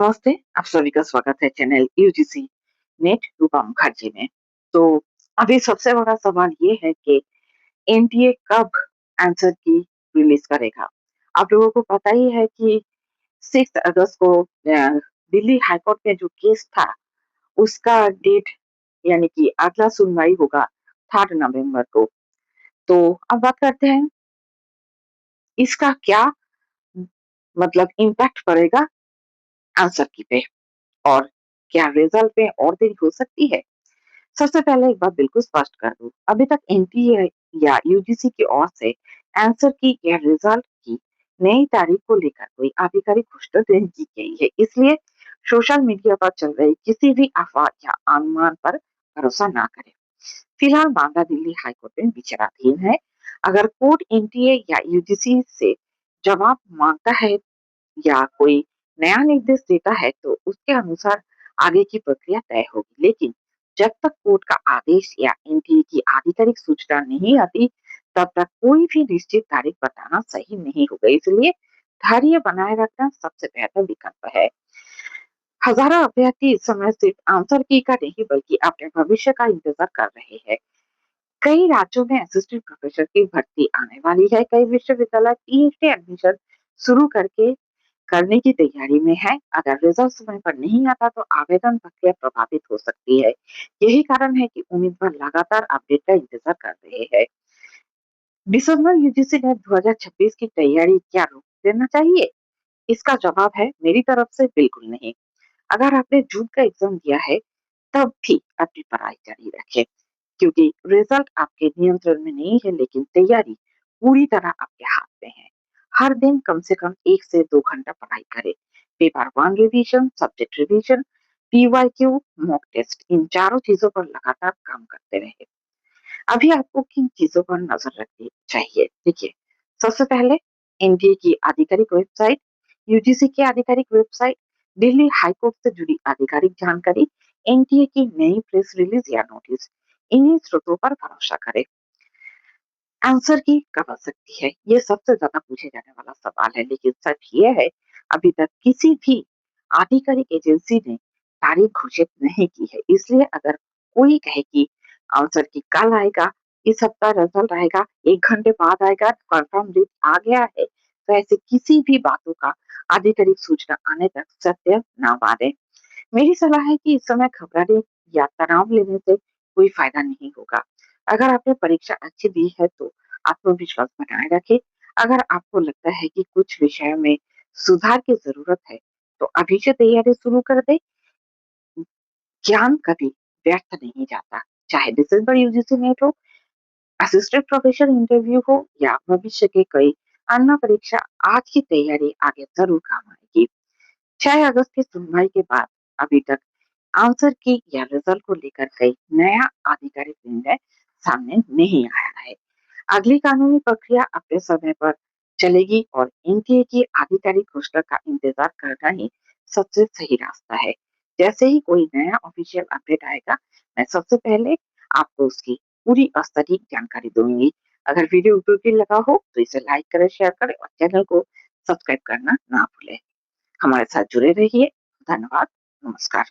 नमस्ते, आप सभी का स्वागत है चैनल यूजीसी नेट रूपा मुखर्जी में। तो अभी सबसे बड़ा सवाल ये है कि एनटीए कब आंसर की रिलीज करेगा। आप लोगों को पता ही है कि 6 अगस्त को दिल्ली हाईकोर्ट में जो केस था उसका डेट यानी कि अगला सुनवाई होगा 3 नवंबर को। तो अब बात करते हैं इसका क्या मतलब इम्पैक्ट पड़ेगा आंसर की पे और क्या रिजल्ट में और देरी हो सकती है। सबसे पहले एक बात बिल्कुल स्पष्ट कर दूं, अभी तक एनटीए या यूजीसी की ओर से आंसर की या रिजल्ट की नई तारीख को लेकर कोई आधिकारिक घोषणा नहीं की गई है, इसलिए सोशल मीडिया पर चल रही किसी भी अफवाह या अनुमान पर भरोसा ना करें। फिलहाल मामला दिल्ली हाईकोर्ट में विचाराधीन है। अगर कोर्ट एनटीए या यूजीसी से जवाब मांगता है या कोई नया निर्देश देता है तो उसके अनुसार आगे की प्रक्रिया तय होगी, लेकिन जब तक कोर्ट का आदेश या एनटीए की आधिकारिक सूचना नहीं आती तब तक कोई भी निश्चित तारीख बताना सही नहीं होगा। इसलिए धैर्य बनाए रखना सबसे बेहतर विकल्प है। हजारों अभ्यर्थी इस समय सिर्फ आंसर की का नहीं बल्कि अपने भविष्य का इंतजार कर रहे हैं। कई राज्यों में असिस्टेंट प्रोफेसर की भर्ती आने वाली है। कई विश्वविद्यालय पीएचडी एडमिशन शुरू करके करने की तैयारी में है। अगर रिजल्ट समय पर नहीं आता तो आवेदन प्रक्रिया प्रभावित हो सकती है। यही कारण है कि उम्मीदवार लगातार अपडेट का इंतजार कर रहे हैं। दिसंबर यूजीसी ने 2026 की तैयारी क्या रोक देना चाहिए? इसका जवाब है मेरी तरफ से बिल्कुल नहीं। अगर आपने जून का एग्जाम दिया है तब भी अपनी पढ़ाई जारी रखें, क्योंकि रिजल्ट आपके नियंत्रण में नहीं है, लेकिन तैयारी पूरी तरह आपके हाथ में है। हर दिन कम से कम 1 से 2 घंटा पढ़ाई करें। Paper one revision, subject revision, PYQ, mock test, इन चारों चीजों पर लगातार काम करते रहे। अभी आपको किन चीजों पर नजर रखनी चाहिए? देखिए, सबसे पहले एनडीए की आधिकारिक वेबसाइट, यूजीसी की आधिकारिक वेबसाइट, दिल्ली हाईकोर्ट से जुड़ी आधिकारिक जानकारी, एनटीए की नई प्रेस रिलीज या नोटिस, इन्हीं स्रोतों पर भरोसा करें। आंसर की कब आ सकती है, ये सबसे ज्यादा पूछे जाने वाला सवाल है, लेकिन सच ये है अभी तक किसी भी आधिकारिक एजेंसी ने तारीख घोषित नहीं की है। इसलिए अगर कोई कहे कि आंसर की कल आएगा, इस हफ्ता रिजल्ट आएगा, 1 घंटे बाद आएगा, कंफर्म डेट आ गया है, तो ऐसे किसी भी बातों का आधिकारिक सूचना आने तक सत्य ना माने। मेरी सलाह है कि इस समय घबराने या तनाव लेने से कोई फायदा नहीं होगा। अगर आपने परीक्षा अच्छी दी है तो आत्मविश्वास बनाए रखें। अगर आपको लगता है कि कुछ विषयों में सुधार की जरूरत है तो अभी से तैयारी शुरू कर दे। ज्ञान कभी व्यर्थ नहीं जाता, चाहे दिसंबर यूजीसी नेट हो, असिस्टेंट प्रोफेसर इंटरव्यू हो या भविष्य के कई अन्य परीक्षा, आज की तैयारी आगे जरूर काम आएगी। 6 अगस्त की सुनवाई के बाद अभी तक आंसर की या रिजल्ट को लेकर कई नया आधिकारिक निर्णय सामने नहीं आया है। अगली कानूनी प्रक्रिया अपने समय पर चलेगी और एनटीए की आधिकारिक घोषणा का इंतजार करना ही सबसे सही रास्ता है। जैसे ही कोई नया ऑफिशियल अपडेट आएगा, मैं सबसे पहले आपको उसकी पूरी औपचारिक जानकारी दूंगी। अगर वीडियो उपयोगी लगा हो तो इसे लाइक करें, शेयर करें और चैनल को सब्सक्राइब करना ना भूलें। हमारे साथ जुड़े रहिए। धन्यवाद। नमस्कार।